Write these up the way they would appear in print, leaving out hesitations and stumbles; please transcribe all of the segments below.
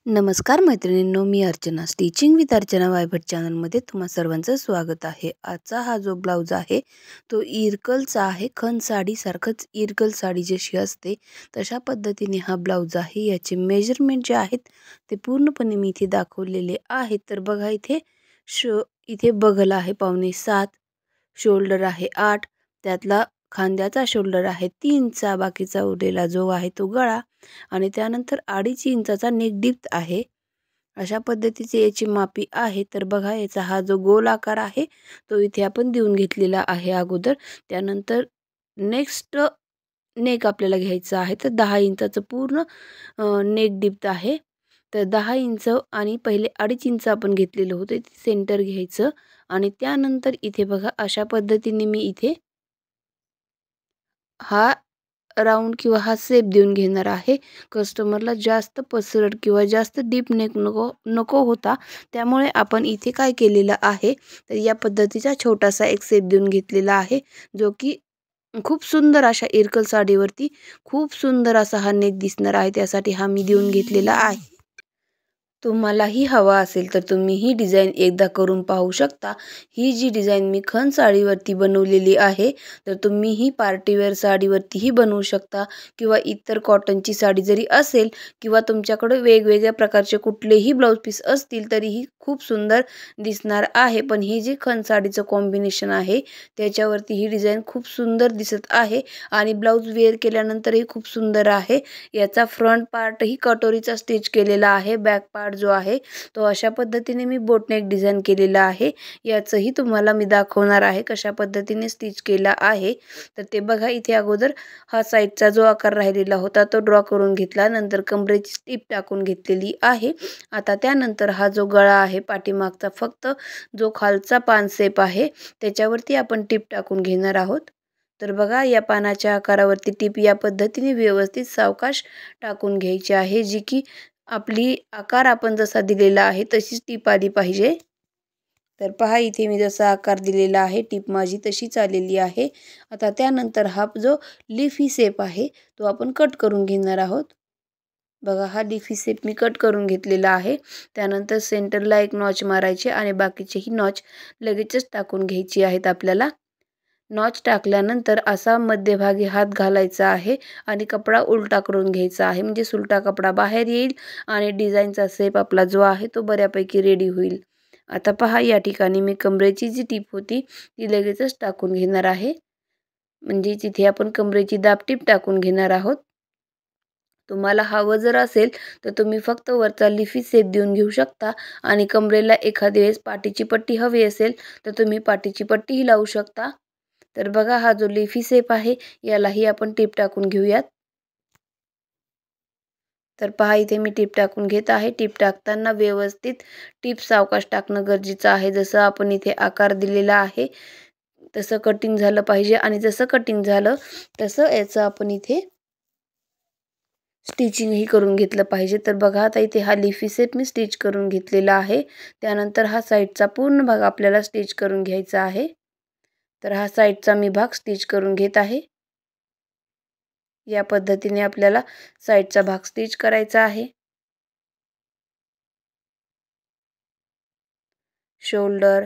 नमस्कार मैत्रिणींनो, मी Archana stitching with Archana Vaibhat चॅनलमध्ये तुम्हा सर्वांचं स्वागत आहे। आजचा हा जो ब्लाऊज आहे तो इरकलचा आहे। खण साडीसारखंच इरकल साडी जशी असते तशा पद्धतीने हा ब्लाऊज आहे। याचे मेजरमेंट जे आहेत ते पूर्णपणे मी इथे दाखवलेले आहेत। तर बघा इथे बगल आहे 7.5, शोल्डर आहे 8, त्यातला खांद्याचा शोल्डर आहे 3चा, बाकीचा उरलेला जो आहे तो गळा आणि त्यानंतर 2.5 इंचाचा नेक डिप्थ आहे। अशा पद्धतीचे याची मापी आहे। तर बघा याचा हा जो गोल आकार आहे तो इथे आपण देऊन घेतलेला आहे अगोदर। त्यानंतर नेक्स्ट नेक आपल्याला घ्यायचा आहे तर 10 इंचाचं पूर्ण नेक डिप्थ आहे। तर 10 इंच आणि पहिले 2.5 इंच आपण घेतलेलं होतं ते सेंटर घ्यायचं आणि त्यानंतर इथे बघा अशा पद्धतीने मी इथे हा राउंड किंवा हा शेप देऊन घेणार आहे। कस्टमरला जास्त पसरट किंवा जास्त डीप नेक नको होता, त्यामुळे आपण इथे काय केलेलं आहे तर या पद्धतीचा छोटासा एक शेप देऊन घेतलेला आहे, जो की खूप सुंदर अशा इरकल साडीवरती खूप सुंदर असा हा नेक दिसणार आहे। त्यासाठी हा मी देऊन घेतलेला आहे। तुम्हालाही हवा असेल तर तुम्ही ही डिझाइन एकदा करून पाहू शकता। ही जी डिझाइन मी खण साडीवरती बनवलेली आहे तर तुम्ही ही पार्टीवेअर साडीवरतीही बनवू शकता किंवा इतर कॉटनची साडी जरी असेल किंवा तुमच्याकडे वेगवेगळ्या प्रकारचे कुठलेही ब्लाऊज पीस असतील तरीही खूप सुंदर दिसणार आहे। पण ही जी खण साडीचं कॉम्बिनेशन आहे त्याच्यावरती ही डिझाइन खूप सुंदर दिसत आहे आणि ब्लाऊज वेअर केल्यानंतरही खूप सुंदर आहे। याचा फ्रंट पार्टही कटोरीचा स्टिच केलेला आहे। बॅक पार्ट जो आहे तो अशा पद्धतीने मी बोटनेक डिझाइन केलेला आहे। याचंही तुम्हाला मी दाखवणार आहे कशा पद्धतीने स्टिच केला आहे। तर ते बघा इथे अगोदर हा साइडचा जो आकार राहिलेला होता तो ड्रॉ करून घेतला, नंतर कमरेची टिप टाकून घेतलेली आहे। आता त्यानंतर हा जो गळा आहे पाठीमागचा फक्त जो खालचा पान शेप आहे त्याच्यावरती आपण टिप टाकून घेणार आहोत। तर बघा या पानाच्या आकारावरती टिप या पद्धतीने व्यवस्थित सावकाश टाकून घ्यायची आहे, जी की आपली आकार आपण जसा दिलेला आहे तशीच टिप आली पाहिजे। तर पहा इथे मी जसा आकार दिलेला आहे टिप माझी तशीच आलेली आहे। आता त्यानंतर हा जो लिफी शेप आहे तो आपण कट करून घेणार आहोत। बघा हा लिफी शेप मी कट करून घेतलेला आहे। त्यानंतर सेंटरला एक नॉच मारायचे आणि बाकीचेही नॉच लगेचच टाकून घ्यायची आहेत आपल्याला। नॉच टाकल्यानंतर असा मध्यभागी हात घालायचा आहे आणि कपडा उलटा करून घ्यायचा आहे, म्हणजे सुलटा कपडा बाहेर येईल आणि डिझाईनचा शेप आपला जो आहे तो बऱ्यापैकी रेडी होईल। आता पहा या ठिकाणी मी कमरेची जी टीप होती ती लगेचच टाकून घेणार आहे, म्हणजे तिथे आपण कमरेची दाब टीप टाकून घेणार आहोत। तुम्हाला हवं जर असेल तर तुम्ही फक्त वरचा लिफी शेप देऊन घेऊ शकता आणि कमरेला एखाद्या वेळेस पाठीची पट्टी हवी असेल तर तुम्ही पाठीची पट्टीही लावू शकता। तर बघा हा जो लिफी शेप आहे यालाही आपण टिप टाकून घेऊयात। तर पहा इथे मी टिप टाकून घेत आहे। टिप टाकताना व्यवस्थित टिप सावकाश टाकणं गरजेचं आहे। जसं आपण इथे आकार दिलेला आहे तसं कटिंग झालं पाहिजे आणि जसं कटिंग झालं तसं याचं आपण इथे स्टिचिंगही करून घेतलं पाहिजे। तर बघा आता इथे हा लिफी शेप मी स्टिच करून घेतलेला आहे। त्यानंतर हा साईडचा पूर्ण भाग आपल्याला स्टिच करून घ्यायचा आहे। तर हा साईडचा मी भाग स्टिच करून घेत आहे। या पद्धतीने आपल्याला साईडचा भाग स्टिच करायचा आहे। शोल्डर,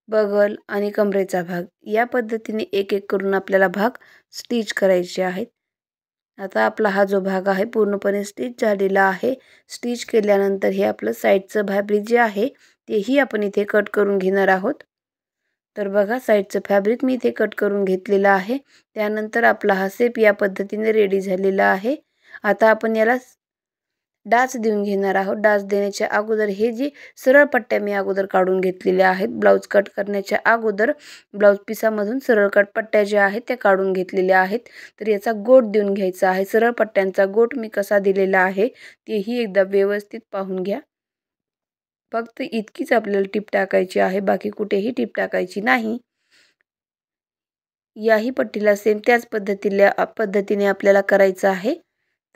बगल आणि कमरेचा भाग या पद्धतीने एक एक करून आपल्याला भाग स्टिच करायचे आहेत। आता आपला हा जो भाग आहे पूर्णपणे स्टिच झालेला आहे। स्टिच केल्यानंतर हे आपलं साईडचं फॅब्रिक जे आहे तेही आपण इथे कट करून घेणार आहोत। तर बघा साईडचं फॅब्रिक मी इथे कट करून घेतलेलं आहे। त्यानंतर आपला हा शेप या पद्धतीने रेडी झालेला आहे। आता आपण याला डाच देऊन घेणार आहोत। डाच देण्याच्या अगोदर हे जी सरळ पट्ट्या मी अगोदर काढून घेतलेल्या आहेत, ब्लाऊज कट करण्याच्या अगोदर ब्लाऊज पिसामधून सरळ कट पट्ट्या ज्या आहेत त्या काढून घेतलेल्या आहेत। तर याचा गोट देऊन घ्यायचा आहे। सरळ पट्ट्यांचा गोट मी कसा दिलेला आहे तेही एकदा व्यवस्थित पाहून घ्या। फक्त इतकीच आपल्याला टिप टाकायची आहे, बाकी कुठेही टिप टाकायची नाही। याही पट्टीला सेम त्याच पद्धतीने आपल्याला करायचं आहे।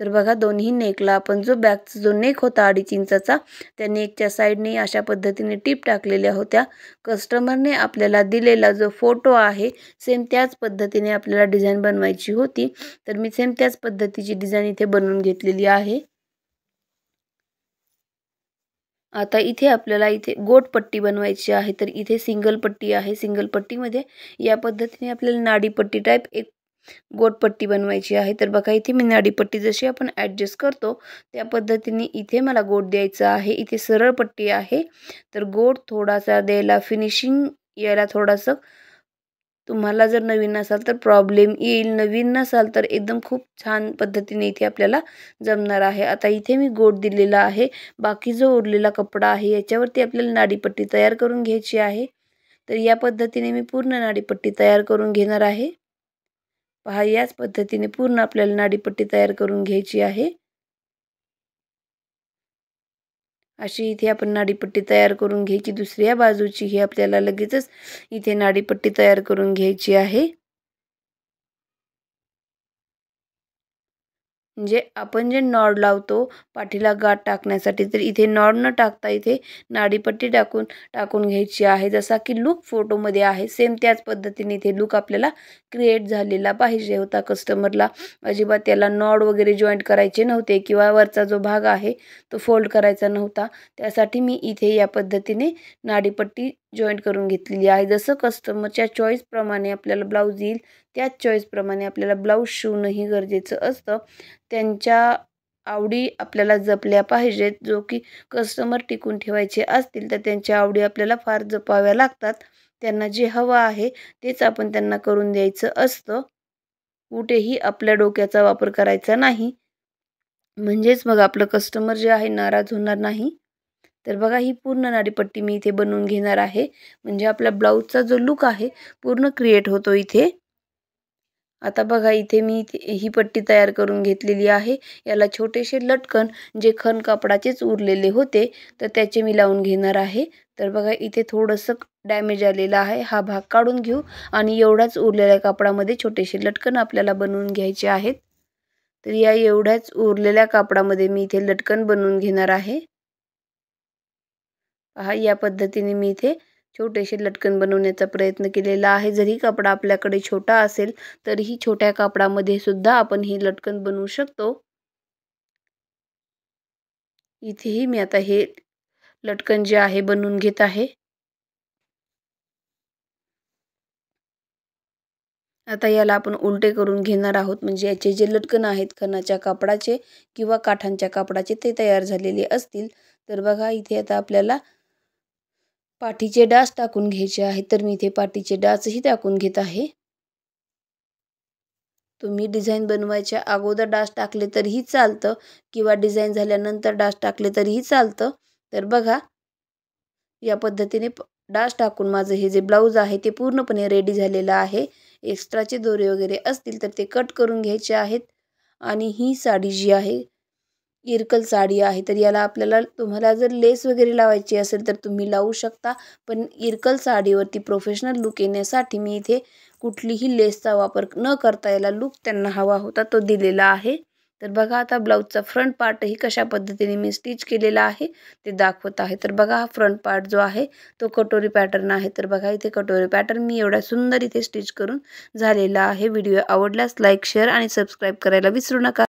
तर बघा दोन्ही नेकला आपण जो बॅकचा जो नेक होता 2.5 इंचाचा त्या नेकच्या साईडने अशा पद्धतीने टिप टाकलेल्या होत्या। कस्टमरने आपल्याला दिलेला जो फोटो आहे सेम त्याच पद्धतीने आपल्याला डिझाइन बनवायची होती। तर मी सेम त्याच पद्धतीची डिझाइन इथे बनवून घेतलेली आहे। आता इथे आपल्याला इथे गोट पट्टी बनवायची आहे, तर इथे सिंगल पट्टी आहे. सिंगल पट्टीमध्ये या पद्धतीने आपल्याला नाडीपट्टी टाईप एक गोटपट्टी बनवायची आहे. तर बघा इथे मी नाडीपट्टी जशी आपण ॲडजस्ट करतो त्या पद्धतीने इथे मला गोट द्यायचा आहे. इथे सरळ पट्टी आहे, तर गोट थोडासा द्यायला, फिनिशिंग यायला थोडंसं तुम्हाला जर नवीन असाल तर प्रॉब्लेम येईल, नवीन नसाल तर एकदम खूप छान पद्धतीने इथे आपल्याला जमणार आहे. आता इथे मी गोट दिलेला आहे. बाकी जो उरलेला कपडा आहे याच्यावरती आपल्याला नाडीपट्टी तयार करून घ्यायची आहे. तर या पद्धतीने मी पूर्ण नाडीपट्टी तयार करून घेणार आहे. पहा, याच पद्धतीने पूर्ण आपल्याला नाडीपट्टी तयार करून घ्यायची आहे. अशी इथे आपण नाडीपट्टी तयार करून घ्यायची. दुसऱ्या बाजूची ही आपल्याला लगेचच इथे नाडीपट्टी तयार करून घ्यायची आहे. म्हणजे आपण जे नॉड लावतो पाठीला गाठ टाकण्यासाठी, तर इथे नॉड न टाकता इथे नाडीपट्टी टाकून घ्यायची आहे. जसा की लुक फोटोमध्ये आहे सेम त्याच पद्धतीने इथे लुक आपल्याला क्रिएट झालेला पाहिजे होता. कस्टमरला अजिबात त्याला नॉड वगैरे जॉईंट करायचे नव्हते किंवा वरचा जो भाग आहे तो फोल्ड करायचा नव्हता. त्यासाठी मी इथे या पद्धतीने नाडीपट्टी जॉईंट करून घेतलेली आहे. जसं कस्टमरच्या चॉईसप्रमाणे आपल्याला ब्लाऊज येईल त्याच चॉईसप्रमाणे आपल्याला ब्लाऊज शिवणंही गरजेचं असतं. त्यांच्या आवडी आपल्याला जपल्या पाहिजेत. जो की कस्टमर टिकून ठेवायचे असतील तर त्यांच्या आवडी आपल्याला फार जपाव्या लागतात. त्यांना जे हवं आहे तेच आपण त्यांना करून द्यायचं असतं. कुठेही आपल्या डोक्याचा वापर करायचा नाही, म्हणजेच मग आपलं कस्टमर जे आहे नाराज होणार नाही. तर बघा ही पूर्ण नाडीपट्टी मी इथे बनवून घेणार आहे, म्हणजे आपल्या ब्लाऊजचा जो लुक आहे पूर्ण क्रिएट होतो इथे. आता बघा इथे मी ही पट्टी तयार करून घेतलेली आहे. याला छोटेसे लटकन जे खण कापडाचेच उरलेले होते तर त्याचे मी लावून घेणार आहे. तर बघा इथे थोडंसं डॅमेज आलेला आहे, हा भाग काढून घेऊ आणि एवढ्याच उरलेल्या कापडामध्ये छोटेसे लटकन आपल्याला बनवून घ्यायचे आहेत. तर या एवढ्याच उरलेल्या कापडामध्ये मी इथे लटकन बनवून घेणार आहे. पहा, या पद्धतीने मी इथे छोटेसे लटकन बनवण्याचा प्रयत्न केलेला आहे. जरी कपडा आपल्याकडे छोटा असेल तरीही छोट्या कापडामध्ये सुद्धा आपण ही लटकन बनवू शकतो. इथेही मी आता हे लटकन जे आहे बनवून घेत आहे. आता याला आपण उलटे करून घेणार आहोत, म्हणजे याचे जे लटकन आहेत खणाच्या कापडाचे किंवा काठांच्या कापडाचे ते तयार झालेले असतील. तर बघा इथे आता आपल्याला पाठीचे डास टाकून घ्यायचे आहेत. तर मी इथे पाठीचे डासही टाकून घेत आहे. तुम्ही डिझाईन बनवायच्या अगोदर डास टाकले तरीही चालतं किंवा डिझाईन झाल्यानंतर डास टाकले तरीही चालतं. तर बघा या पद्धतीने डास टाकून माझं हे जे ब्लाऊज आहे ते पूर्णपणे रेडी झालेलं आहे. एक्स्ट्राचे दोरे वगैरे असतील तर ते कट करून घ्यायचे आहेत. आणि ही साडी जी आहे इरकल साडी आहे, तर याला आपल्याला तुम्हाला जर लेस वगैरे लावायची असेल तर तुम्ही लावू शकता. पण इरकल साडीवरती प्रोफेशनल लुक येण्यासाठी मी इथे कुठलीही लेसचा वापर न करता याला लुक त्यांना हवा होता तो दिलेला आहे. तर बघा आता ब्लाऊजचा फ्रंट पार्टही कशा पद्धतीने मी स्टिच केलेला आहे ते दाखवत आहे. तर बघा हा फ्रंट पार्ट जो आहे तो कटोरी पॅटर्न आहे. तर बघा इथे कटोरी पॅटर्न मी एवढा सुंदर इथे स्टिच करून झालेला आहे. व्हिडिओ आवडल्यास लाईक, शेअर आणि सबस्क्राईब करायला विसरू नका.